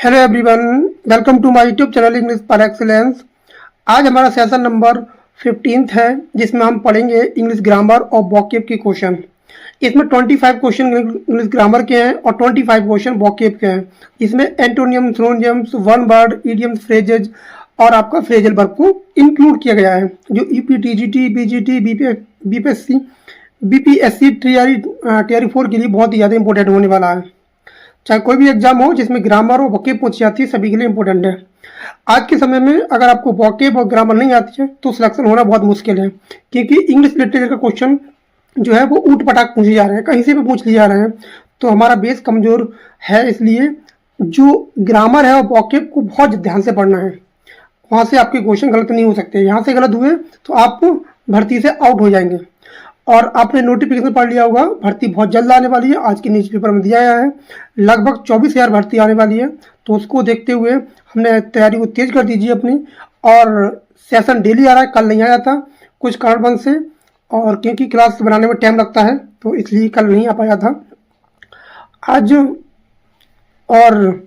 Hello everyone, welcome to my YouTube channel English par excellence. आज हमारा session number 15 है, जिसमें हम पढ़ेंगे इंग्लिश ग्रामर और वोकैब के क्वेश्चन। इसमें 25 क्वेश्चन इंग्लिश ग्रामर के हैं और 25 क्वेश्चन वोकैब के हैं। इसमें antonym, synonyms, one word, idioms, phrases और आपका फ्रेजल वर्ब को इंक्लूड किया गया है। जो EP, TGT, BGT, BPSC, BPSC TRE 4 के लिए बहुत ही ज़्यादा इंपॉर्टेंट होने वाला है। चाहे कोई भी एग्जाम हो जिसमें ग्रामर और वोकैब पूछी जाती है, सभी के लिए इंपॉर्टेंट है। आज के समय में अगर आपको वोकैब और ग्रामर नहीं आती है तो सिलेक्शन होना बहुत मुश्किल है, क्योंकि इंग्लिश लिटरेचर का क्वेश्चन जो है वो ऊट पटाक पूछे जा रहे हैं, कहीं से भी पूछ लिए जा रहे हैं। तो हमारा बेस कमजोर है, इसलिए जो ग्रामर है और वोकैब को बहुत ध्यान से पढ़ना है। वहाँ से आपके क्वेश्चन गलत नहीं हो सकते। यहाँ से गलत हुए तो आप भर्ती से आउट हो जाएंगे। और आपने नोटिफिकेशन पढ़ लिया होगा, भर्ती बहुत जल्द आने वाली है। आज के न्यूज़ पेपर में दिया गया है लगभग 24,000 भर्ती आने वाली है। तो उसको देखते हुए हमने तैयारी को तेज कर दीजिए अपनी। और सेशन डेली आ रहा है, कल नहीं आया था कुछ कारणवश से, और क्योंकि क्लास बनाने में टाइम लगता है तो इसलिए कल नहीं आ पाया था आज। और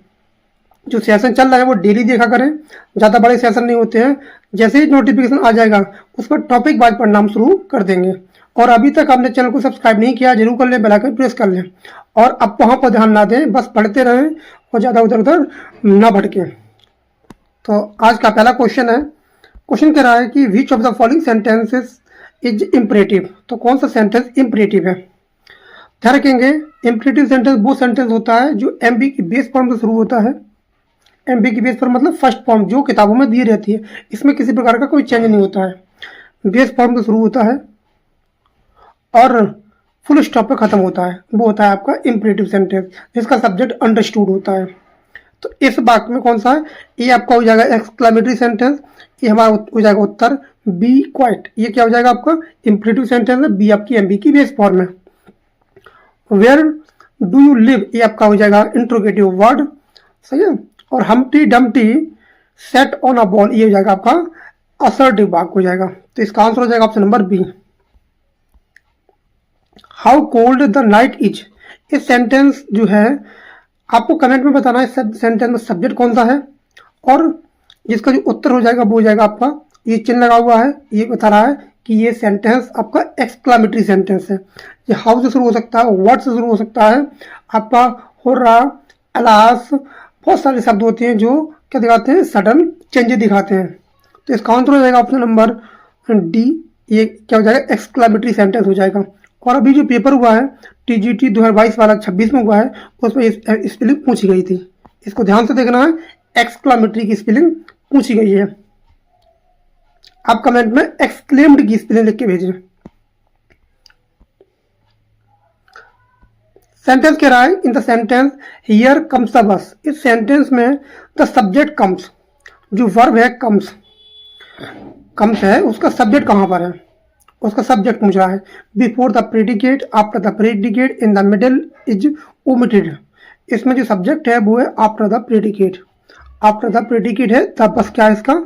जो सेशन चल रहा है वो डेली देखा करें, ज़्यादा बड़े सेशन नहीं होते हैं। जैसे ही नोटिफिकेशन आ जाएगा उस पर टॉपिक वाइज पढ़ना हम शुरू कर देंगे। और अभी तक आपने चैनल को सब्सक्राइब नहीं किया, जरूर कर लें, बेल आइकन प्रेस कर लें। और अब वहाँ पर ध्यान ना दें, बस पढ़ते रहें और ज़्यादा उधर उधर ना भटकें। तो आज का पहला क्वेश्चन है। क्वेश्चन कह रहा है कि विच of the following sentences is imperative. तो कौन सा सेंटेंस इम्परेटिव है? ध्यान रखेंगे, इम्परेटिव सेंटेंस वो सेंटेंस होता है जो एमबी की बेस फॉर्म से शुरू होता है। एमबी की बेस फॉर्म मतलब फर्स्ट फॉर्म जो किताबों में दी रहती है, इसमें किसी प्रकार का कोई चेंज नहीं होता है। बेस फॉर्म से शुरू होता है और फुल स्टॉप पे खत्म होता है, वो होता है आपका इम्परेटिव सेंटेंस, जिसका सब्जेक्ट अंडरस्टूड होता है। तो इस वाक्य में कौन सा है? ए आपका हो जाएगा एक्सक्लेमेटरी सेंटेंस, ये हमारा हो जाएगा उत्तर। बी क्वाइट, ये क्या हो जाएगा आपका इम्परेटिव सेंटेंस है। बी आपकी एमबी की बेस फॉर्म है। वेयर डू यू लिव, ये आपका हो जाएगा इंट्रोगेटिव वर्ड, सही है। और Humpty Dumpty set on a ball, ये हो जाएगा आपका असर्टिव वाक्य हो जाएगा। तो इसका आंसर हो जाएगा option number B. How cold the night is, इस सेंटेंस जो है आपको कमेंट में बताना है सेंटेंस में सब्जेक्ट कौन सा है, और जिसका जो उत्तर हो जाएगा वो हो जाएगा आपका, ये चिन्ह लगा हुआ है, ये बता रहा है कि ये सेंटेंस आपका एक्सक्लामेटरी सेंटेंस है। ये हाउ से शुरू हो सकता है, व्हाट से शुरू हो सकता है, आपका हुर्रा, अलास, बहुत सारे शब्द होते हैं जो क्या दिखाते हैं, सडन चेंजेस दिखाते हैं। तो इसका आंसर हो जाएगा ऑप्शन नंबर डी, ये क्या हो जाएगा एक्सक्लामेटरी सेंटेंस हो जाएगा। और अभी जो पेपर हुआ है टीजीटी 2022 वाला 26 में हुआ है, उसमें स्पेलिंग पूछी गई थी, इसको ध्यान से देखना है। एक्सक्लामेटरी की स्पेलिंग पूछी गई है। आप कमेंट में एक्सक्लेम्ड की स्पेलिंग लिख के भेजें। सेंटेंस कह रहा है in the sentence here comes the bus, इस सेंटेंस में द सब्जेक्ट कम्स, जो वर्ब है कम्स, कम्स है उसका सब्जेक्ट कहाँ पर है, उसका सब्जेक्ट पूछ रहा है। Before the predicate, after the predicate, in the middle is omitted. इसमें जो सब्जेक्ट है वो है after the predicate. After the predicate है द बस, क्या है इसका,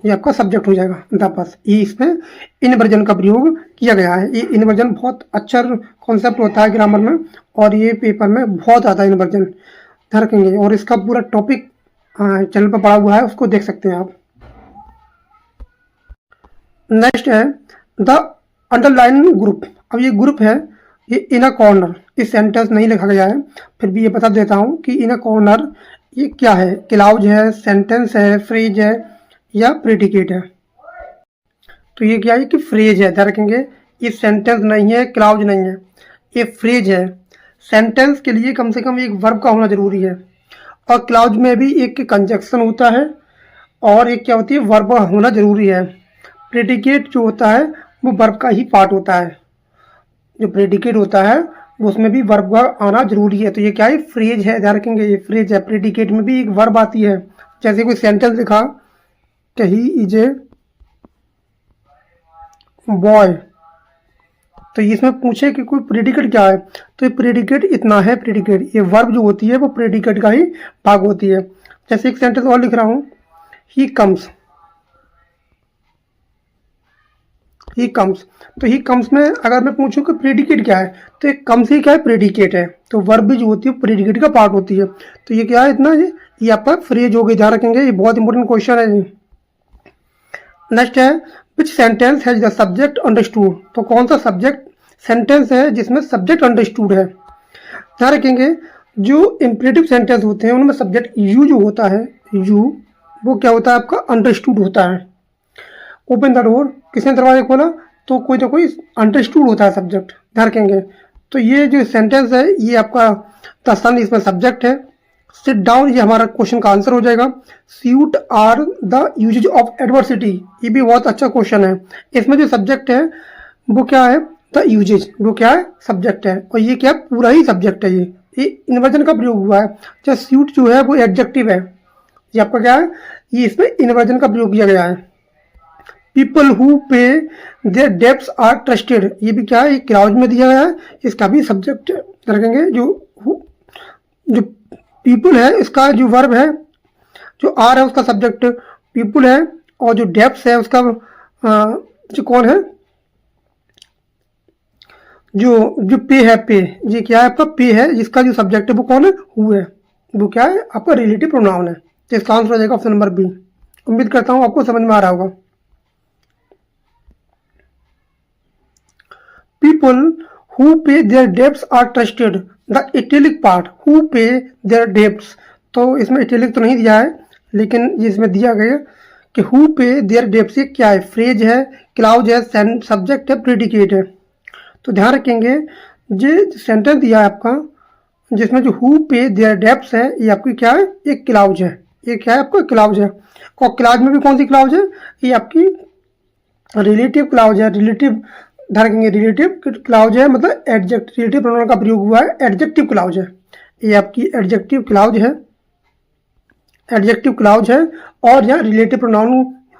ये आपका सब्जेक्ट हो जाएगा द बस। ये इसमें इनवर्जन का प्रयोग किया गया है। ये इनवर्जन बहुत अच्छा कॉन्सेप्ट होता है ग्रामर में, और ये पेपर में बहुत ज़्यादा इनवर्जन ध्यान रखेंगे। और इसका पूरा टॉपिक चैनल पर पड़ा हुआ है, उसको देख सकते हैं आप। नेक्स्ट है द अंडरलाइन ग्रुप। अब ये ग्रुप है, ये इन अ कॉर्नर, इस सेंटेंस नहीं लिखा गया है, फिर भी ये बता देता हूँ कि इन अ कॉर्नर ये क्या है, क्लाउज है, सेंटेंस है, फ्रेज है या प्रेडिकेट है। तो ये क्या है कि फ्रेज है, ध्यान रखेंगे, ये सेंटेंस नहीं है, क्लाउज नहीं है, ये फ्रेज है। सेंटेंस के लिए कम से कम एक वर्ब का होना जरूरी है, और क्लाउज में भी एक कंजक्शन होता है, और एक क्या होती है, वर्ब होना जरूरी है। प्रेडिकेट जो होता है वो वर्ब का ही पार्ट होता है, जो प्रेडिकेट होता है वो उसमें भी वर्ब का आना जरूरी है। तो ये क्या है, फ्रेज है, ध्यान रखेंगे, ये फ्रेज है। प्रेडिकेट में भी एक वर्ब आती है, जैसे कोई सेंटेंस लिखा कि ही इज ए बॉय, तो इसमें पूछे कि कोई प्रेडिकेट क्या है, तो ये प्रेडिकेट इतना है। प्रेडिकेट ये वर्ब जो होती है वो प्रेडिकेट का ही भाग होती है। जैसे एक सेंटेंस और लिख रहा हूँ, ही कम्स, ही कम्स। तो ही कम्स में अगर मैं पूछूं कि प्रेडिकेट क्या है, तो एक कम्स ही क्या है, प्रेडिकेट है। तो वर्ब भी जो होती है प्रेडिकेट का पार्ट होती है। तो ये क्या है इतना, ये आपका फ्रेज हो गई, ध्यान रखेंगे, ये बहुत इंपॉर्टेंट क्वेश्चन है। नेक्स्ट है विच sentence has the subject understood. तो कौन सा सब्जेक्ट सेंटेंस है जिसमें सब्जेक्ट अंडरस्टूड है। ध्यान रखेंगे जो इंपरेटिव सेंटेंस होते हैं उनमें सब्जेक्ट यू जो होता है, यू वो क्या होता है आपका, अंडरस्टूड होता है। ओपन द डोर, किसने दरवाजा खोला, तो कोई ना कोई अंडरस्टूड होता है सब्जेक्ट, ध्यान रखेंगे। तो ये जो सेंटेंस है ये आपका द सन इसमें सब्जेक्ट है। सिट डाउन ये हमारा क्वेश्चन का आंसर हो जाएगा। Sweet are the uses of adversity, ये भी बहुत अच्छा क्वेश्चन है। इसमें जो सब्जेक्ट है वो क्या है, द यूजेज, वो क्या है, सब्जेक्ट है। और ये क्या है, पूरा ही सब्जेक्ट है। ये इन्वर्जन का प्रयोग हुआ है। जब सूट जो है वो एडजेक्टिव है, ये आपका क्या है, ये इसमें इन्वर्जन का प्रयोग किया गया है। People who pay their debts are trusted, ये भी क्या है, ये क्लाउज में दिया गया है, इसका भी सब्जेक्ट रखेंगे। जो पीपल है इसका जो वर्ब है, जो आर है उसका सब्जेक्ट पीपल है, और जो डेब्ट्स है उसका जो कौन है, जो पे है, पे, ये क्या है आपका, पे है, जिसका जो सब्जेक्ट है वो कौन है, हु है, वो क्या है आपका रिलेटिव प्रोनाउन है। तो इसका आंसर हो जाएगा ऑप्शन नंबर बी। उम्मीद करता हूँ आपको समझ में आ रहा होगा। People who pay their debts are trusted, the italic part, who pay their debts, तो इसमें इटैलिक तो नहीं दिया है, लेकिन इसमें दिया गया कि who pay their debts, ये क्या है, फ्रेज है, क्लाउज है, सब्जेक्ट है, प्रेडिकेट है। तो ध्यान रखेंगे ये सेंटेंस दिया है आपका जिसमें जो who pay their debts है ये आपकी क्या है, एक क्लाउज है। ये क्या है आपका, क्लाउज है। और क्लाउज में भी कौन सी क्लाउज है, ये आपकी रिलेटिव क्लाउज है। रिलेटिव, ध्यान रखेंगे, रिलेटिव क्लाउज है, मतलब एडजेक्ट, रिलेटिव प्रोनाउन का प्रयोग हुआ है, एडजेक्टिव क्लाउज है। ये आपकी एडजेक्टिव क्लाउज है, एडजेक्टिव क्लाउज है, और यहाँ रिलेटिव प्रोनाउन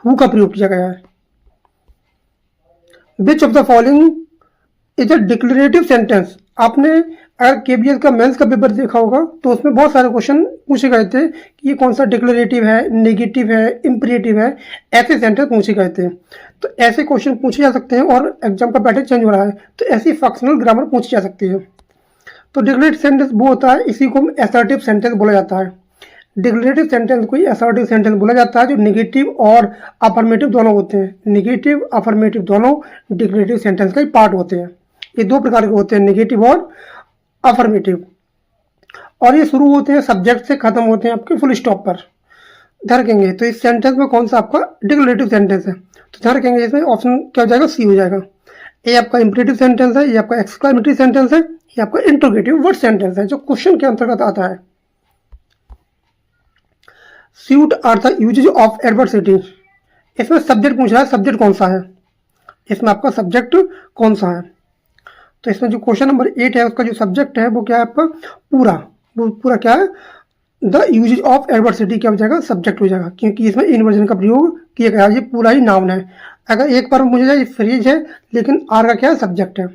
हु का प्रयोग किया गया है। Which of the following is a declarative sentence. आपने अगर केबीएस का मेंस का पेपर देखा होगा तो उसमें बहुत सारे क्वेश्चन पूछे गए थे कि ये कौन सा डिक्लेरेटिव है, नेगेटिव है, इंपरेटिव है, ऐसे सेंटेंस पूछे गए थे। तो ऐसे क्वेश्चन पूछे जा सकते हैं, और एग्जाम का पैटर्न चेंज हो रहा है तो ऐसी फंक्शनल ग्रामर पूछी जा सकती है। तो डिक्लेरेटिव सेंटेंस वो होता है, इसी को असर्टिव सेंटेंस बोला जाता है। डिक्लेरेटिव सेंटेंस को असर्टिव सेंटेंस बोला जाता है जो नेगेटिव और अफर्मेटिव दोनों होते हैं। नेगेटिव अफर्मेटिव दोनों डिक्लेरेटिव सेंटेंस का ही पार्ट होते हैं। ये दो प्रकार के होते हैं, नेगेटिव और अफर्मेटिव, और ये शुरू होते हैं सब्जेक्ट से, खत्म होते हैं आपके फुल स्टॉप पर। ध्यान रखेंगे तो इस सेंटेंस में कौन सा आपका डिक्लेरेटिव सेंटेंस है, तो ध्यान रखेंगे इसमें ऑप्शन क्या हो जाएगा, सी हो जाएगा। ये आपका इंपरेटिव सेंटेंस है, ये आपका एक्सक्लेमेटरी सेंटेंस है, ये आपका इंट्रोगेटिव वर्ड सेंटेंस है जो क्वेश्चन के अंतर्गत आता है। Sweet are the uses of adversity, इसमें सब्जेक्ट पूछ रहा है, सब्जेक्ट कौन सा है, इसमें आपका सब्जेक्ट कौन सा है। तो इसमें जो क्वेश्चन नंबर 8 है उसका जो सब्जेक्ट है वो क्या है आपका, पूरा, वो पूरा क्या है, द यूजेज ऑफ एडवर्सिटी क्या हो जाएगा, सब्जेक्ट हो जाएगा, क्योंकि इसमें इन्वर्जन का प्रयोग किया गया है, ये पूरा ही नाउन है। अगर एक बार मुझे जाए फ्रेज है, लेकिन आर का क्या है, सब्जेक्ट है।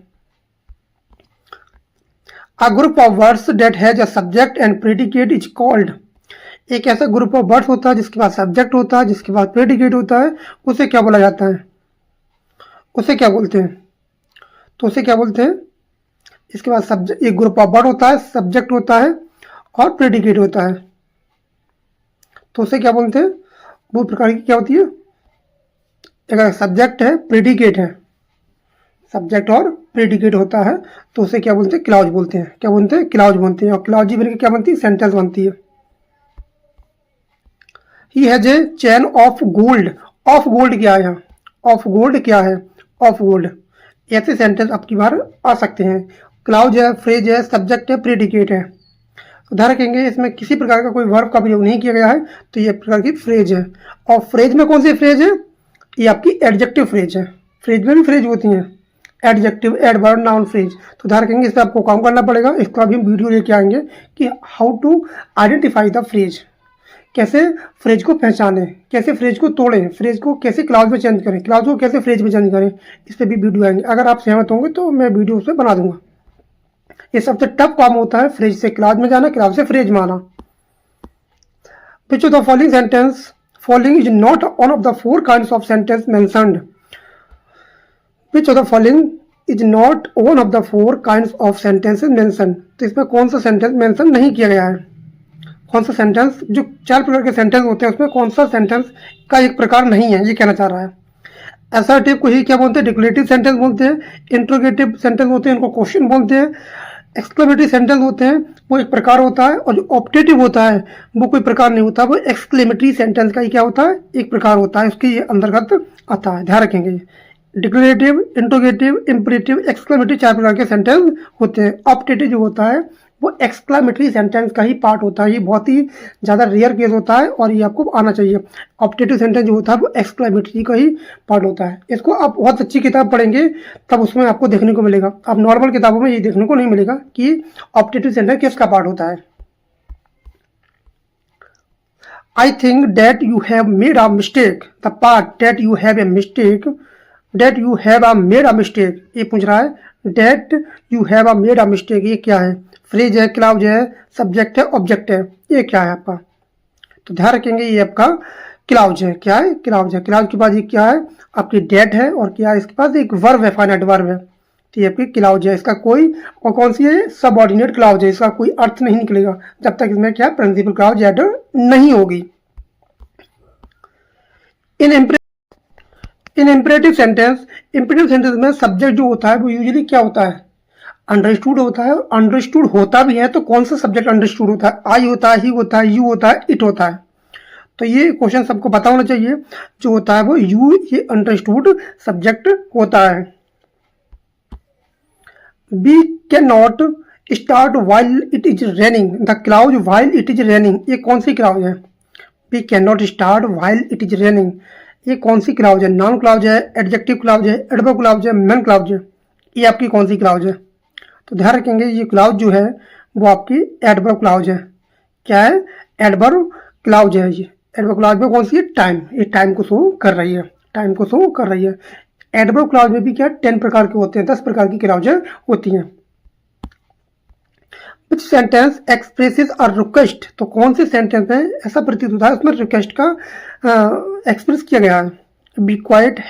A group of words that has a subject and predicate is called, एक ऐसा ग्रुप ऑफ वर्ड्स होता है जिसके बाद सब्जेक्ट होता है, जिसके बाद प्रेडिकेट होता है, उसे क्या बोला जाता है, उसे क्या बोलते हैं, तो उसे क्या बोलते हैं, इसके बाद सब्जेक्ट, एक ग्रुप ऑफ वर्ड होता है, सब्जेक्ट होता है और प्रेडिकेट होता है, तो उसे क्या बोलते हैं, वो प्रकार की क्या होती है, अगर सब्जेक्ट है, प्रेडिकेट है, सब्जेक्ट और प्रेडिकेट होता है तो उसे क्या बोलते हैं, क्लाउज बोलते हैं। क्या बोलते हैं, क्लाउज बोलते हैं। और क्लाउज ही बनकर क्या बनती है, सेंटेंस बनती है। He has a chain of gold, of gold क्या है यहाँ, ऑफ गोल्ड क्या है, ऑफ गोल्ड, ऐसे सेंटेंस आपकी बार आ सकते हैं। क्लाउज है, फ्रेज है, सब्जेक्ट है, प्रेडिकेट है। ध्यान रखेंगे इसमें किसी प्रकार का कोई वर्ब का प्रयोग नहीं किया गया है, तो ये प्रकार की फ्रेज है। और फ्रेज में कौन सी फ्रेज है, ये आपकी एडजेक्टिव फ्रेज है। फ्रेज में भी फ्रेज होती हैं, एडजेक्टिव, एडवर्ब, नाउन फ्रेज। तो ध्यान रखेंगे इस पर आपको काम करना पड़ेगा। इसका भी हम वीडियो लेके आएंगे कि how to identify the phrase, कैसे फ्रेज को पहचानें, कैसे फ्रेज को तोड़ें, फ्रेज को कैसे क्लाउज में चेंज करें, क्लाउज को कैसे फ्रेज में चेंज करें, इस पर भी वीडियो आएंगे। अगर आप सहमत होंगे तो मैं वीडियो उस पर बना दूंगा। ये सबसे टफ काम होता है, फ्रेज से क्लाउज में जाना, क्लाउज से फ्रेज में आना। विच of the following sentence, following is not one of the 4 kinds of sentence mentioned. Which of the following is not one of the four kind of sentences mention. तो इसमें कौन सा sentence mention नहीं किया गया है, कौन सा सेंटेंस, जो 4 प्रकार के सेंटेंस होते हैं उसमें कौन सा सेंटेंस का एक प्रकार नहीं है, ये कहना चाह रहा है। असर्टिव को ही क्या बोलते हैं, डिक्लेरेटिव सेंटेंस बोलते हैं। इंट्रोगेटिव सेंटेंस होते हैं, इनको क्वेश्चन बोलते हैं। एक्सक्लेमेटरी सेंटेंस होते हैं, वो एक प्रकार होता है। और जो ऑप्टेटिव होता है वो कोई प्रकार नहीं होता, वो एक्सक्लेमेटरी सेंटेंस का ही क्या होता है, एक प्रकार होता है, उसके अंतर्गत आता है, ध्यान रखेंगे। डिक्लेरेटिव, इंट्रोगेटिव, इंपरेटिव, एक्सक्लेमेटरी 4 प्रकार के सेंटेंस होते हैं। ऑप्टेटिव जो होता है वो एक्सक्लेमेटरी सेंटेंस का ही पार्ट होता है, ये बहुत ही ज़्यादा रेयर केस होता है और ये आपको आना चाहिए। ऑप्टेटिव सेंटेंस जो होता है वो एक्सक्लेमेटरी का ही पार्ट होता है। इसको आप बहुत अच्छी किताब पढ़ेंगे तब उसमें आपको देखने को मिलेगा, आप नॉर्मल किताबों में ये देखने को नहीं मिलेगा कि ऑप्टेटिव सेंटेंस किसका पार्ट होता है। I think that you have made a mistake. The part that you have a mistake, that you have a made a mistake. ये पूछ रहा है that you have a made a mistake, ये क्या है, फ्रेज है, क्लाउज है, subject है, ऑब्जेक्ट है, ये क्या है आपका। तो ध्यान रखेंगे ये आपका क्लाउज है, क्या है, क्लाउज है। क्लाउज के बाद ये क्या है, आपकी डेट है, और क्या है इसके पास एक वर्ब है, फाइनाइट वर्ब है। तो ये आपकी क्लाउज है, इसका कोई, और कौन सी है, सबऑर्डिनेट क्लाउज है, इसका कोई अर्थ नहीं निकलेगा जब तक इसमें क्या प्रिंसिपल क्लाउज एड नहीं होगी। इन इम्परेटिव सेंटेंस, इम्परेटिव सेंटेंस में सब्जेक्ट जो होता है वो यूजुअली क्या होता है, अंडरस्टूड होता है। अंडरस्टूड होता भी है तो कौन सा सब्जेक्ट अंडरस्टूड होता है, आई होता है, ही होता है, यू होता है, इट होता है। तो ये क्वेश्चन सबको पता होना चाहिए, जो होता है वो यू, ये अंडरस्टूड सब्जेक्ट होता है। We can not start while it is raining the clause while it is raining, ये कौन सी क्लाउज है, we can not start while it is raining, ये कौन सी क्लाउज है, नाउन क्लाउज है, एडजेक्टिव क्लाउज है, एडवर्ब क्लाउज है, मेन क्लाउज है, ये आपकी कौन सी क्लाउज है। तो ध्यान रखेंगे ये क्लाउज जो है वो आपकी एडवर्ब क्लाउज है। क्या है, एडवर्ब क्लाउज है। ये एडवर्ब क्लाउज में कौन सी है, टाइम, ये टाइम को शो कर रही है, टाइम को शो कर रही है। एडवर्ब क्लाउज में भी क्या 10 प्रकार के होते हैं, 10 प्रकार की क्लाउजें होती हैं। विच सेंटेंस एक्सप्रेसेस अ रिक्वेस्ट, तो कौन से सेंटेंस में ऐसा प्रतीत होता है उसमें रिक्वेस्ट का एक्सप्रेस किया गया है। Be quiet,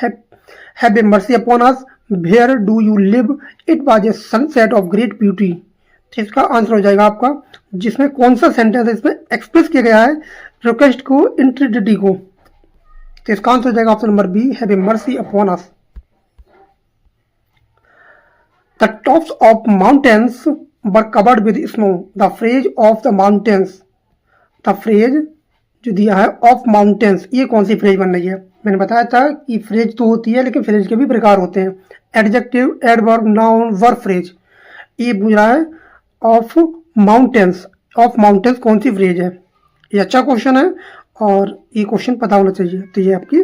have a mercy upon us, where do you live, it was a sunset of great beauty. तो इसका आंसर हो जाएगा आपका, जिसमें कौन सा सेंटेंस इसमें एक्सप्रेस किया गया है रिक्वेस्ट को, इंट्रेडिटी को। तो इसका आंसर हो जाएगा option number B, have a mercy upon us. The tops of mountains were covered with snow, the phrase of the mountains, the phrase जो दिया है ऑफ माउंटेन्स, ये कौन सी फ्रेज बन रही है। मैंने बताया था कि फ्रेज तो होती है लेकिन फ्रेज के भी प्रकार होते हैं, adjective, adverb, noun, verb phrase. ये पूछ रहा है ऑफ माउंटेन्स, ऑफ माउंटेन्स कौन सी फ्रेज है। ये अच्छा क्वेश्चन है और ये क्वेश्चन पता होना चाहिए। तो ये आपकी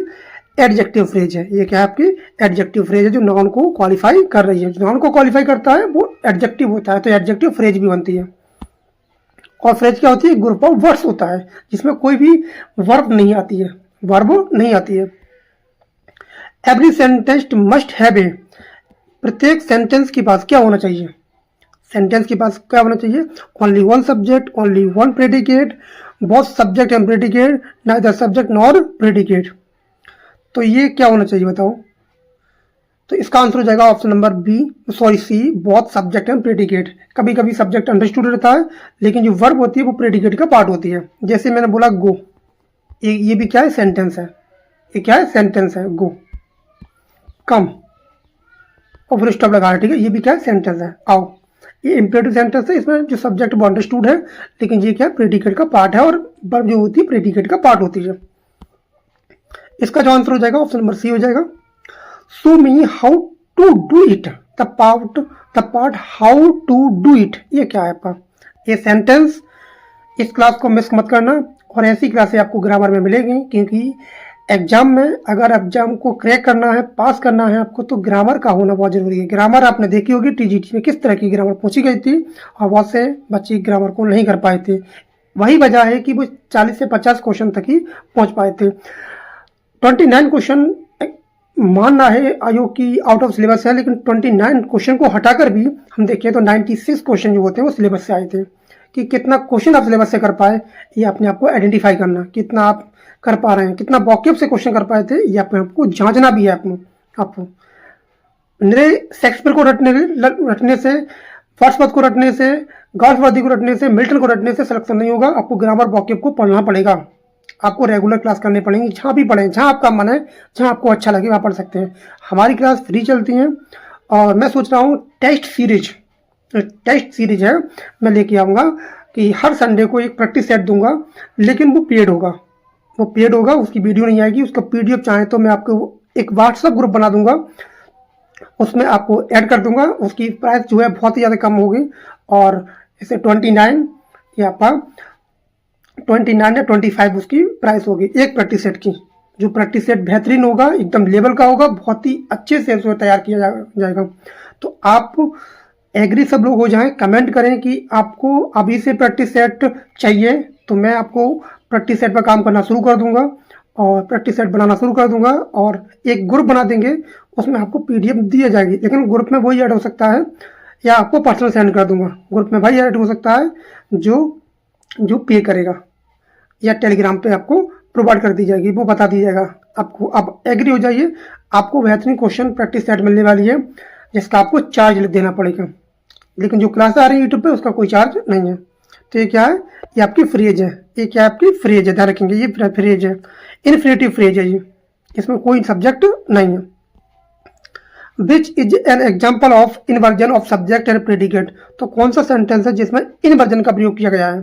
एडजेक्टिव फ्रेज है, ये क्या है आपकी एडजेक्टिव फ्रेज है जो नाउन को क्वालिफाई कर रही है। जो नाउन को क्वालिफाई करता है वो एडजेक्टिव होता है, तो एडजेक्टिव फ्रेज भी बनती है। और फ्रेज क्या होती है, ग्रुप ऑफ वर्ड्स होता है जिसमें कोई भी वर्ब नहीं आती है, वर्ब नहीं आती है। Every sentence must have a, प्रत्येक सेंटेंस के पास क्या होना चाहिए, सेंटेंस के पास क्या होना चाहिए, only one subject, only one predicate, both subject and predicate, neither subject nor predicate. तो ये क्या होना चाहिए बताओ। तो इसका आंसर हो जाएगा option number B, sorry C, both subject and predicate. कभी कभी सब्जेक्ट अंडरस्टूड रहता है लेकिन जो वर्ब होती है वो प्रेडिकेट का पार्ट होती है। जैसे मैंने बोला गो, ये भी क्या है, सेंटेंस है, ये क्या है, सेंटेंस है, गो। कम और फुल स्टॉप लगा है, ठीक है, ये भी क्या है, सेंटेंस है। आओ, ये इम्पेरेटिव सेंटेंस है, इसमें जो सब्जेक्ट वो अंडरस्टूड है लेकिन ये क्या है, प्रेडिकेट का पार्ट है, और वर्ब जो होती है प्रेडिकेट का पार्ट होती है। इसका जो आंसर हो जाएगा ऑप्शन नंबर सी हो जाएगा। Show me how to do it, the part how to do it, ये क्या है आपका, ये सेंटेंस। इस क्लास को मिस मत करना और ऐसी क्लासें आपको ग्रामर में मिलेगी, क्योंकि एग्जाम में अगर एग्जाम को क्रैक करना है, पास करना है आपको, तो ग्रामर का होना बहुत जरूरी है। ग्रामर आपने देखी होगी टीजीटी में किस तरह की ग्रामर पूछी गई थी और बहुत से बच्चे ग्रामर को नहीं कर पाए थे। वही वजह है कि वो 40 से 50 क्वेश्चन तक ही पहुंच पाए थे। 29 क्वेश्चन मानना है आयोग की आउट ऑफ सिलेबस है, लेकिन 29 क्वेश्चन को हटाकर भी हम देखें तो 96 क्वेश्चन जो होते हैं वो सिलेबस से आए थे। कि कितना क्वेश्चन आप सिलेबस से कर पाए, ये अपने आप को आइडेंटिफाई करना, कितना आप कर पा रहे हैं, कितना वॉक्यूब से क्वेश्चन कर पाए थे, ये अपने आपको जांचना भी है आपको। मेरे शेक्सपियर को रटने से, वर्ड्सवर्थ को रटने से, गार्डवर्दी को रटने से, मिल्टन को रटने से सिलेक्शन नहीं होगा। आपको ग्रामर वॉकैब को पढ़ना पड़ेगा। आपको रेगुलर क्लास करनी पड़ेगी, जहाँ भी पढ़ें, जहाँ आपका मन है, जहाँ आपको अच्छा लगे वहाँ पढ़ सकते हैं। हमारी क्लास फ्री चलती हैं और मैं सोच रहा हूँ टेस्ट सीरीज है, मैं लेके आऊँगा कि हर संडे को एक प्रैक्टिस सेट दूंगा, लेकिन वो पेड होगा, उसकी वीडियो नहीं आएगी। उसका पीडीएफ चाहे तो मैं आपको एक व्हाट्सएप ग्रुप बना दूंगा, उसमें आपको ऐड कर दूंगा। उसकी प्राइस जो है बहुत ही ज़्यादा कम होगी, और इसे 29 या आपका 29 या 25 उसकी प्राइस होगी एक प्रैक्टिस सेट की। जो प्रैक्टिस सेट बेहतरीन होगा, एकदम लेवल का होगा, बहुत ही अच्छे से उसे तैयार किया जाएगा। तो आप एग्री सब लोग हो जाएं, कमेंट करें कि आपको अभी से प्रैक्टिस सेट चाहिए, तो मैं आपको प्रैक्टिस सेट पर काम करना शुरू कर दूंगा और प्रैक्टिस सेट बनाना शुरू कर दूंगा, और एक ग्रुप बना देंगे, उसमें आपको पीडीएफ दी जाएगी। लेकिन ग्रुप में वही ऐड हो सकता है, या आपको पर्सनल सेंड कर दूंगा। ग्रुप में वही ऐड हो सकता है जो पे करेगा, या टेलीग्राम पे आपको प्रोवाइड कर दी जाएगी, वो बता दी जाएगा आपको। आप एग्री हो जाइए, आपको बेहतरीन क्वेश्चन प्रैक्टिस सेट मिलने वाली है, जिसका आपको चार्ज देना पड़ेगा। लेकिन जो क्लास आ रही है यूट्यूब पे, उसका कोई चार्ज नहीं है। तो ये क्या है, ये आपकी फ्रेज है, ये क्या है आपकी फ्रेज है, ध्यान रखेंगे, ये फ्रेज है, इन्फिनेटिव फ्रेज है ये, इसमें कोई सब्जेक्ट नहीं है। Which is an example of inversion of subject and predicate. तो कौन सा सेंटेंस है जिसमें इनवर्जन का प्रयोग किया गया है,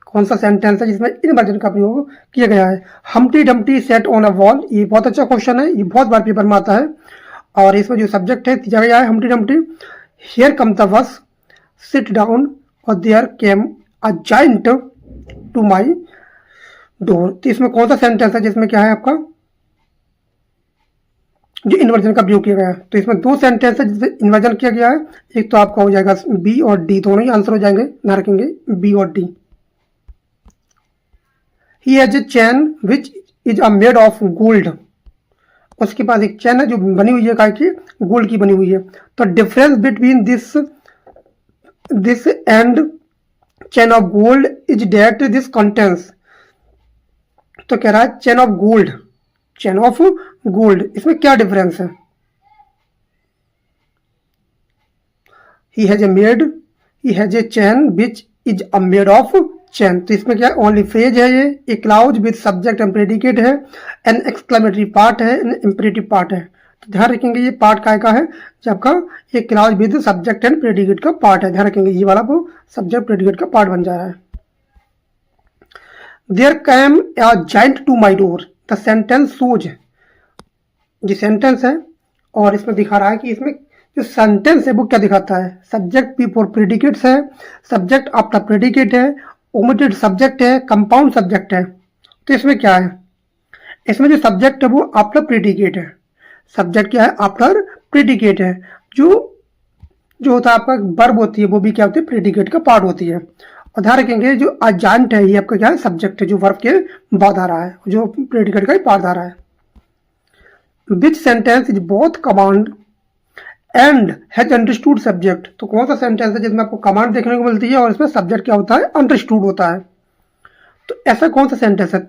कौन सा सेंटेंस है जिसमें इनवर्जन का प्रयोग किया गया है। Humpty Dumpty set on a wall, ये बहुत अच्छा क्वेश्चन है, ये बहुत बार पेपर में आता है। और इसमें जो सब्जेक्ट है दिया गया है Humpty Dumpty. Here come the bus, sit down, और there came a giant to my door. तो इसमें कौन सा सेंटेंस है जिसमें क्या है आपका जो इन्वर्जन का प्रयोग किया गया है। तो इसमें दो सेंटेंस है जिसमें इन्वर्जन किया गया है। एक तो आपका हो जाएगा बी और डी, दोनों ही आंसर हो जाएंगे, ध्यान रखेंगे बी और D. He has a chain which is a made of gold. उसके पास एक चैन है जो बनी हुई है काय की, गोल्ड की बनी हुई है। तो difference between this and chain of gold is that this contains. तो कह रहा है चैन ऑफ गोल्ड, इसमें क्या डिफरेंस है। He has a chain which is a made of chain. तो इसमें क्या ओनली फ्रेज है, ये एक clause with subject and predicate है, एन एक्सक्लेमेटरी पार्ट है, एन इंपरेटिव पार्ट है। तो ध्यान रखेंगे ये पार्ट काय का है, जब आपका ये clause with subject and predicate का पार्ट है। ध्यान रखेंगे ये वाला वो सब्जेक्ट प्रेडिकेट का पार्ट बन जा रहा है। There came a giant to my door, the sentence shows, ये सेंटेंस है, और इसमें दिखा रहा है कि इसमें जो सेंटेंस है वो क्या दिखाता है, सब्जेक्ट बिफोर प्रेडिकेट्स है, सब्जेक्ट आफ्टर प्रेडिकेट है, ओमिटेड सब्जेक्ट है, कंपाउंड सब्जेक्ट है। तो इसमें क्या है, इसमें जो सब्जेक्ट है वो आफ्टर प्रेडिकेट है। सब्जेक्ट क्या है, आफ्टर प्रेडिकेट है। जो होता है आपका वर्ब होती है, वो भी क्या होती है, प्रेडिकेट का पार्ट होती है। और ध्यान रखेंगे जो अजांट है, ये आपका क्या है, सब्जेक्ट है जो वर्ब के बाद आ रहा है, जो प्रेडिकेट का ही पार्ट आ रहा है। विच sentence is both command and has understood subject. तो कौन सा सेंटेंस है जिसमें आपको कमांड देखने को मिलती है और इसमें सब्जेक्ट क्या होता है, अंडरस्टूड होता है। तो ऐसा कौन सा सेंटेंस है,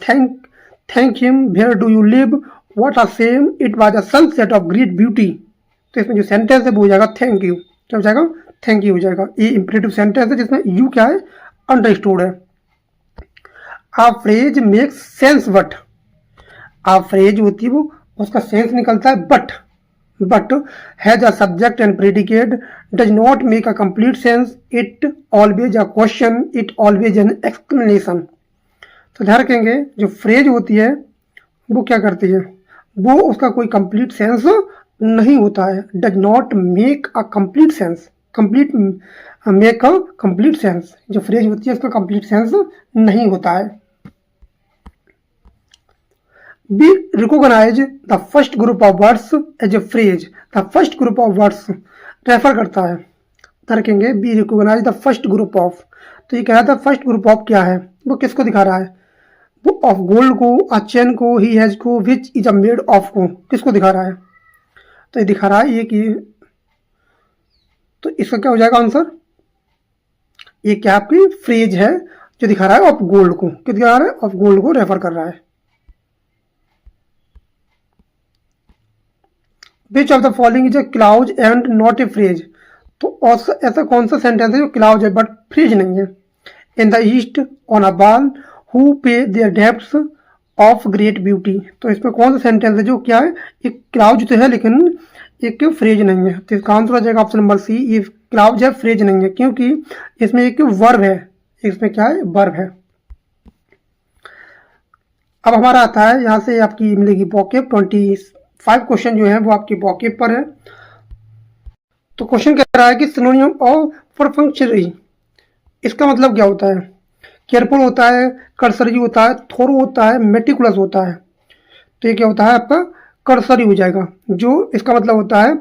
thank him, where do you live, what a shame, it was a sunset of great beauty. तो इसमें जो सेंटेंस है वो हो जाएगा थैंक यू, क्या हो जाएगा, थैंक यू हो जाएगा। ये इंपरेटिव सेंटेंस है जिसमें यू क्या है, अंडरस्टूड है। A phrase makes sense but, a phrase होती है वो उसका सेंस निकलता है but has a subject and predicate, does not make a complete sense, it always a question, it always an explanation। तो ध्यान रखेंगे जो फ्रेज होती है वो क्या करती है, वो उसका कोई कंप्लीट सेंस नहीं होता है। Does not make a complete sense, make a complete sense, जो फ्रेज होती है उसका कंप्लीट सेंस नहीं होता है। We recognize the first group of words as a phrase, the first group of words refer करता है, रखेंगे we recognize the first group of। तो ये कह रहा था फर्स्ट ग्रुप ऑफ क्या है, वो किसको दिखा रहा है, वो ऑफ गोल्ड को, अचेन को, ही हैज को, विच इज अ मेड ऑफ को किसको दिखा रहा है। तो ये दिखा रहा है ये कि, तो इसका क्या हो जाएगा आंसर, ये क्या आपकी फ्रेज है जो दिखा रहा है ऑफ गोल्ड को, क्या दिखा रहा है, ऑफ गोल्ड को रेफर कर रहा है। Which of the following is a clause and not a phrase. तो ऐसा कौन सा सेंटेंस है जो क्लाउज है बट फ्रेज नहीं है। In the east on a ball who pay their depths of great beauty. तो इसमें कौन सा सेंटेंस है जो क्या है, एक क्लाउज तो है लेकिन एक फ्रेज नहीं है। तो इसका आंसर हो जाएगा ऑप्शन नंबर सी, ये क्लाउज है फ्रेज नहीं है, क्योंकि इसमें एक वर्ब है, इसमें क्या है वर्ब है। अब हमारा आता है यहाँ से आपकी मिलेगी वोकैब। 25 क्वेश्चन जो है वो आपकी वोकैब पर है। तो क्वेश्चन कह रहा है कि सिनोनिम ऑफ परफंक्शनरी, इसका मतलब क्या होता है। केयरफुल होता है, कर्सरी होता है, थोरो होता है, मेटिकुलस होता है। तो ये क्या होता है आपका कर्सरी हो जाएगा, जो इसका मतलब होता है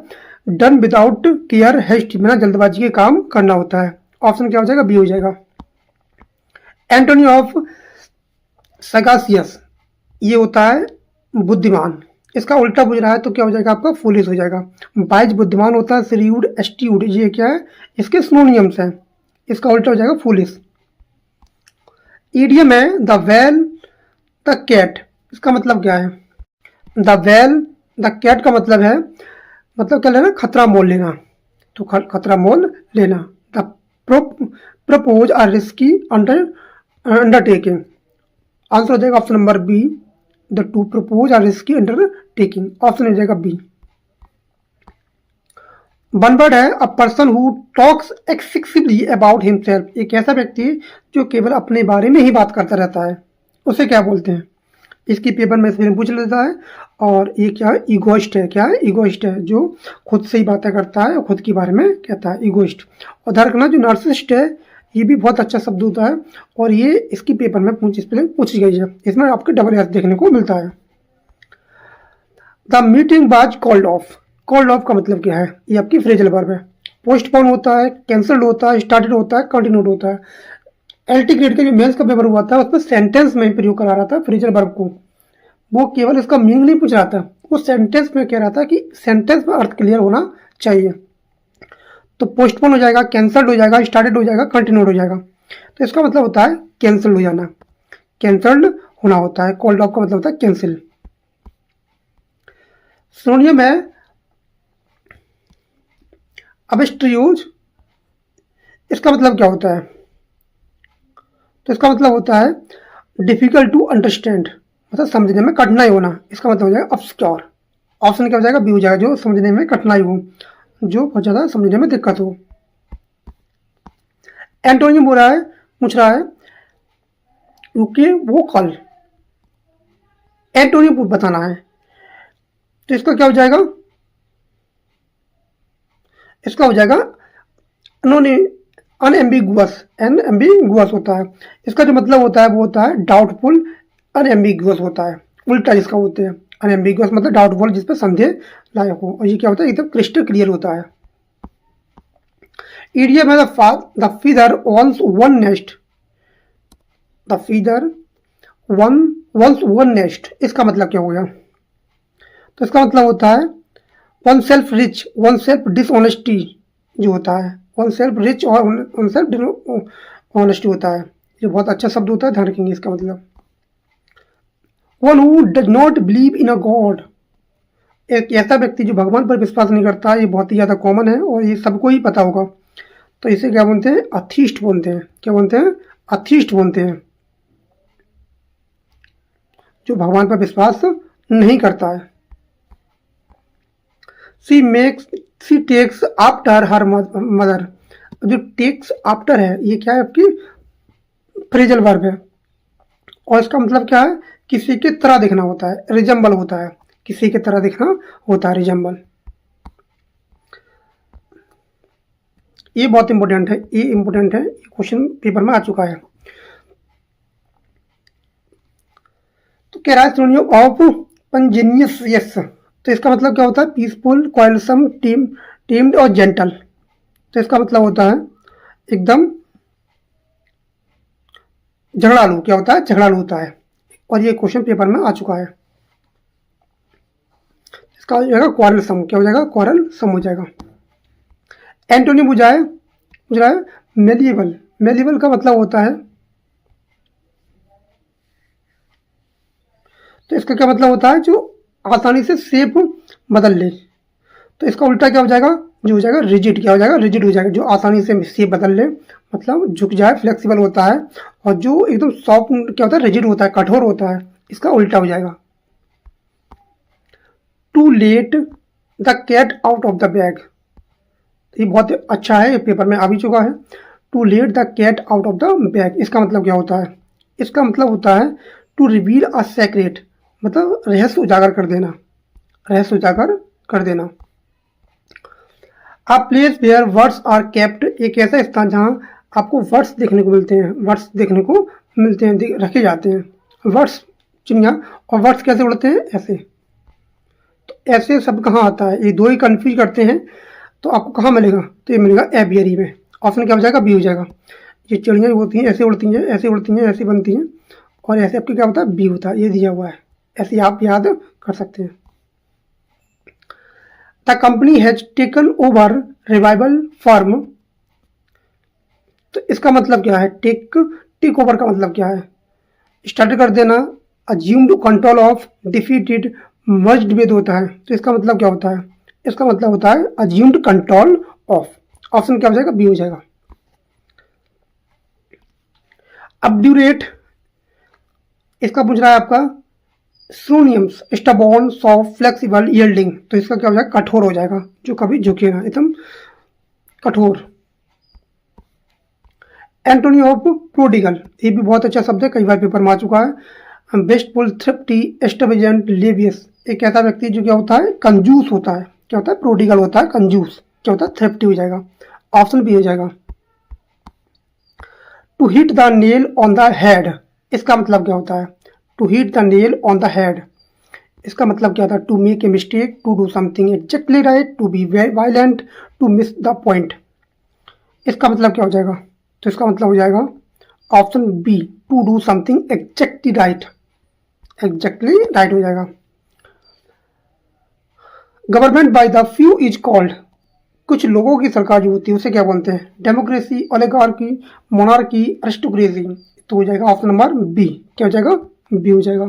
डन विदाउट केयर हेस्ट, बिना जल्दबाजी के काम करना होता है। ऑप्शन क्या हो जाएगा, बी हो जाएगा। एंटोनी ऑफ सगासियस, ये होता है बुद्धिमान, इसका उल्टा पूछ रहा है तो क्या हो जाएगा आपका फुलिश हो जाएगा। वाइज बुद्धिमान होता है, श्रीवुड एस्ट्यूड, ये क्या है इसके सिनोनिम्स हैं, इसका उल्टा हो जाएगा फुलिश। ईडियम है द वेल द कैट, इसका मतलब क्या है। द वेल द कैट का मतलब है, मतलब क्या लेना, खतरा मोल लेना, तो खतरा मोल लेना। The propose are risky undertaking, answer हो जाएगा option number B, the two propose are risky undertaking, option हो जाएगा बी। वन वर्ड है a person who talks excessively about himself, एक ऐसा व्यक्ति जो केवल अपने बारे में ही बात करता रहता है, उसे क्या बोलते हैं। इसकी पेपर में से पूछ लेता है। और ये क्या है, ईगोइस्ट है। क्या है, ईगोइस्ट है, जो खुद से ही बातें करता है और खुद के बारे में कहता है, ईगोइस्ट। और ध्यान रखना जो नार्सिसिस्ट है ये भी बहुत अच्छा शब्द होता है, और ये इसकी पेपर में पूछी गई है, इसमें आपके डबल एस देखने को मिलता है। The meeting was called off, called off का मतलब क्या है, ये आपकी फ्रेजल वर्ब है। पोस्टपोन होता है, कैंसल्ड होता है, स्टार्टेड होता है, कंटिन्यूड होता है। एलटी ग्रेड के जो मेंस का पेपर हुआ था उसमें सेंटेंस में प्रयोग करा रहा था फ्रेजल वर्ब को, वो केवल इसका मीनिंग नहीं पूछ रहा था, वो सेंटेंस में कह रहा था कि सेंटेंस में अर्थ क्लियर होना चाहिए। तो पोस्टपोन हो जाएगा, कैंसल्ड हो जाएगा, स्टार्टेड हो जाएगा, कंटिन्यूड हो जाएगा। तो इसका मतलब होता है कैंसल्ड हो जाना, कैंसल्ड होना होता है। कॉल्ड ऑफ का मतलब होता है कैंसिल। सिनोनिम है अबस्ट्रियूज, इसका मतलब क्या होता है। तो इसका मतलब होता है डिफिकल्ट टू अंडरस्टैंड, मतलब समझने में कठिनाई होना, इसका मतलब हो जाएगा ऑब्सक्योर। ऑप्शन क्या हो जाएगा, बी हो जाएगा, जो समझने में कठिनाई हो, जो बहुत ज़्यादा समझने में दिक्कत हो। एंटोनियम बोल रहा है, पूछ रहा है रुके वो कल, एंटोनियम बताना है। तो इसका क्या हो जाएगा, इसका हो जाएगा अनएम्बिगुअस, एम्बिगुअस होता है। इसका जो मतलब होता है वो होता है डाउटफुल, अनएम्बिगुअस होता है, उल्टा जिसका होते हैं। अनएम्बिगुअस मतलब डाउटफुल, जिस पर संदेह लायक हो, और ये क्या होता है एकदम क्रिस्टल क्लियर होता है। इडियम है the feather ones one nest, the feather ones one nest, इसका मतलब क्या हो गया। तो इसका मतलब होता है one self rich, one self dishonesty जो होता है, वन सेल्फ रिच और वन सेल्फ ऑनेस्टी होता है, ये बहुत अच्छा शब्द होता है, ध्यान रखेंगे इसका मतलब। One who does not believe in a God, एक ऐसा व्यक्ति जो भगवान पर विश्वास नहीं करता, ये बहुत ही ज़्यादा कॉमन है और ये सबको ही पता होगा। तो इसे क्या बोलते हैं, अथीस्ट बोलते हैं। क्या बोलते हैं, अथीस्ट बोलते हैं, जो भगवान पर विश्वास नहीं करता है। सी टेक्स आफ्टर हर मदर, जो टेक्स आफ्टर है ये क्या है आपकी फ्रेजल वर्ब है, और इसका मतलब क्या है, किसी की तरह दिखना होता है, रिजेंबल होता है, किसी की तरह दिखना होता है, रिजेंबल। ये बहुत इंपॉर्टेंट है, ये इंपॉर्टेंट है, क्वेश्चन पेपर में आ चुका है। तो कह रहा है सिनोनिम ऑफ पंजेनियस, तो इसका मतलब क्या होता है, पीसफुल, क्वाइलसम, टीम्ड और जेंटल। तो इसका मतलब होता है एकदम झगड़ालू, क्या होता है, झगड़ालू होता है, और ये क्वेश्चन पेपर में आ चुका है। इसका हो जाएगा क्वारलसम, क्या हो जाएगा, क्वारलसम हो जाएगा। एंटोनिम पूछ रहा है मेडिएवल, मेडिएवल का मतलब होता है, तो इसका क्या मतलब होता है, जो आसानी से शेप बदल ले, तो इसका उल्टा क्या हो जाएगा, जो हो जाएगा रिजिड, क्या हो जाएगा, रिजिड हो जाएगा, जो आसानी से शेप बदल ले, मतलब झुक जाए, फ्लेक्सिबल होता है। और जो एकदम सॉफ्ट क्या होता है, रिजिड होता है, कठोर होता है, इसका उल्टा हो जाएगा। To let the cat out of the bag, ये बहुत अच्छा है, ये पेपर में आ भी चुका है। To let the cat out of the bag, इसका मतलब क्या होता है, इसका मतलब होता है टू रिवील अ सेक्रेट, मतलब रहस्य उजागर कर देना, रहस्य उजागर कर देना। A place where words are kept, एक ऐसा स्थान जहाँ आपको वर्ड्स देखने को मिलते हैं, वर्ड्स देखने को मिलते हैं, रखे जाते हैं वर्ड्स, चिड़िया। और वर्ड्स कैसे उड़ते हैं, ऐसे। तो ऐसे शब्द कहाँ आता है, ये दो ही कंफ्यूज करते हैं। तो आपको कहाँ मिलेगा, तो ये मिलेगा एवियरी में। ऑप्शन क्या हो जाएगा, बी हो जाएगा। ये चिड़ियाँ होती हैं, ऐसे उड़ती हैं, ऐसे उड़ती हैं, ऐसे बनती हैं, और ऐसे आपके क्या होता है, बी होता है, ये दिया हुआ है, ऐसे आप याद कर सकते हैं। The company has taken over revival firm, तो इसका मतलब क्या है, टेक ओवर का मतलब क्या है, स्टार्ट कर देना, assumed control of, defeated, merged with होता है। तो इसका मतलब क्या होता है, इसका मतलब होता है अज्यूम्ड कंट्रोल ऑफ। ऑप्शन क्या हो जाएगा, बी हो जाएगा। अब्ड्यूरेट, इसका पूछ रहा है आपका synonyms, stubborn, soft, flexible, yielding, तो इसका क्या हो जाएगा, कठोर हो जाएगा, जो कभी झुके ना, एकदम कठोर। एंटोनी ऑफ प्रोडिगल, ये भी बहुत अच्छा शब्द है, कई बार पेपर में आ चुका है। बेस्टफुल, थ्रिफ्टी, एक्सट्रावेगेंट, लेवियस, एक ऐसा व्यक्ति जो क्या होता है, कंजूस होता है, क्या होता है, प्रोडिगल होता है, कंजूस, क्या होता है, थ्रिफ्टी हो जाएगा। ऑप्शन बी हो जाएगा। To hit the nail on the head, इसका मतलब क्या होता है, to hit the nail on the head, इसका मतलब क्या था, to make a mistake, to do something exactly right, to be violent, to miss the point, इसका मतलब क्या हो जाएगा, तो इसका मतलब हो जाएगा option B, to do something exactly right, exactly right हो जाएगा। Government by the few is called, कुछ लोगों की सरकार जो होती है उसे क्या बोलते हैं, डेमोक्रेसी, ओलिगार्की, मोनार्की, अरिस्टोक्रेसी, तो हो जाएगा ऑप्शन नंबर बी, क्या हो जाएगा, बी हो जाएगा।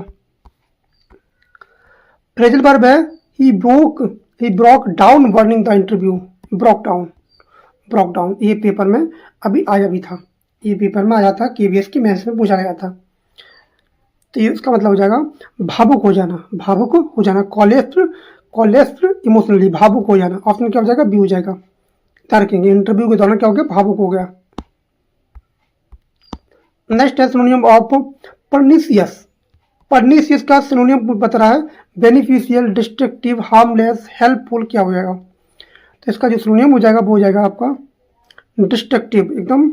फ्रेजल वर्ब है, he broke down burning the interview, broke down, ये पेपर में अभी आया भी था, ये पेपर में आया था, केवीएस की मैथ्स में पूछा गया था। तो ये इसका मतलब हो जाएगा भावुक हो जाना, कॉलेस्ट्र इमोशनली, भावुक हो जाना, ऑप्शन क्या हो जाएगा, बी हो जाएगा। ध्यान रखेंगे, इंटरव्यू के दौरान क्या हो गया, भावुक हो गया। नेक्स्ट है सिनोनिम ऑफ परनिशियस, परनिशियस का सिनोनिम बता रहा है बेनिफिशियल, डिस्ट्रक्टिव, हार्मलेस, हेल्पफुल, क्या हो जाएगा, तो इसका जो सिनोनिम हो जाएगा वो हो जाएगा आपका डिस्ट्रक्टिव, एकदम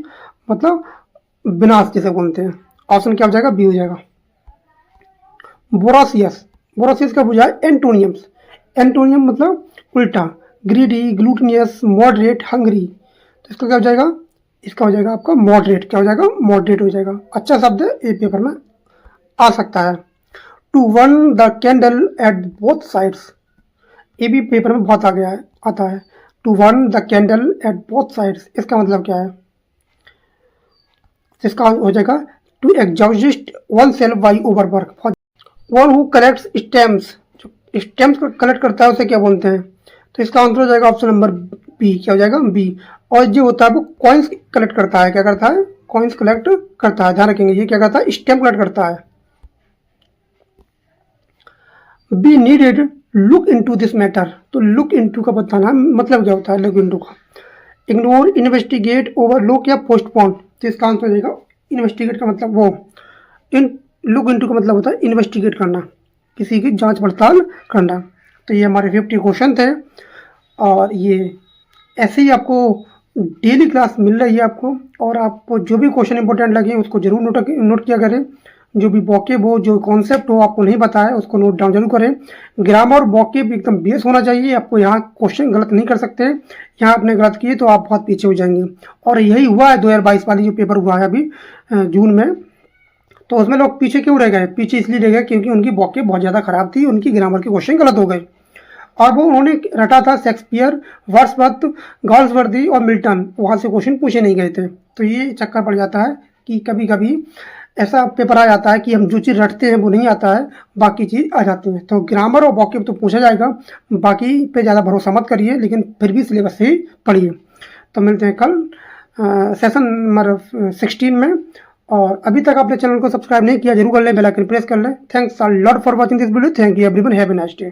मतलब विनाश जिसे बोलते हैं। ऑप्शन क्या हो जाएगा, बी हो जाएगा। बोरासियस का बुझा है एंटोनियम्स, एंटोनियम मतलब उल्टा, ग्रीडी, ग्लूटनियस, मॉडरेट, हंग्री, तो इसका क्या हो जाएगा, इसका हो जाएगा आपका मॉडरेट, क्या हो जाएगा, मॉडरेट हो जाएगा। अच्छा शब्द है, ये पेपर में आ सकता है। टू वन the candle at both sides, ये भी पेपर में बहुत आ गया है, आता है। टू वन the candle at both sides, इसका मतलब क्या है, इसका हो जाएगा to exhaust oneself by overwork, one who collects stamps, जो स्टेम्स को कलेक्ट करता है उसे क्या बोलते हैं, तो इसका आंसर हो जाएगा ऑप्शन नंबर बी, क्या हो जाएगा, बी। और जो होता है वो कॉइन्स कलेक्ट करता है, क्या करता है, कॉइन्स कलेक्ट करता है, ध्यान रखेंगे, ये क्या करता है, स्टेम्प कलेक्ट करता है। Be needed look into this matter, तो लुक इनटू का बताना मतलब क्या होता है, लुक इनटू का, इग्नोर, इन्वेस्टिगेट, ओवरलुक या पोस्टपोन, तो इसका आंसर हो जाएगा इन्वेस्टिगेट का मतलब वो, लुक इनटू का मतलब होता है इन्वेस्टिगेट करना, किसी की जांच पड़ताल करना। तो ये हमारे 50 क्वेश्चन थे, और ये ऐसे ही आपको डेली क्लास मिल रही है आपको, और आपको जो भी क्वेश्चन इंपॉर्टेंट लगे उसको जरूर नोट किया करें, जो भी वोकेब हो, जो कॉन्सेप्ट हो आपको नहीं पता है उसको नोट डाउन जरूर करें। ग्रामर वोकेब एकदम बेस होना चाहिए, आपको यहाँ क्वेश्चन गलत नहीं कर सकते, यहाँ आपने गलत किए तो आप बहुत पीछे हो जाएंगे। और यही हुआ है 2022 वाली जो पेपर हुआ है अभी जून में, तो उसमें लोग पीछे क्यों रह गए, पीछे इसलिए रह गए क्योंकि उनकी वोकेब बहुत ज़्यादा खराब थी, उनकी ग्रामर के क्वेश्चन गलत हो गए, और वो उन्होंने रटा था शेक्सपियर, वर्ड्सवर्थ, गाल्सवर्दी और मिल्टन, वहाँ से क्वेश्चन पूछे नहीं गए थे। तो ये चक्कर पड़ जाता है कि कभी कभी ऐसा पेपर आ जाता है कि हम जो चीज़ रटते हैं वो नहीं आता है, बाकी चीज़ आ जाती है। तो ग्रामर और वॉकिब तो पूछा जाएगा, बाकी पे ज़्यादा भरोसा मत करिए, लेकिन फिर भी सिलेबस से ही पढ़िए। तो मिलते हैं कल सेशन नंबर 16 में। और अभी तक आपने चैनल को सब्सक्राइब नहीं किया, जरूर कर लें, बेल आइकन प्रेस कर लें। Thanks a lot for watching this video. Thank you everyone, have a nice day.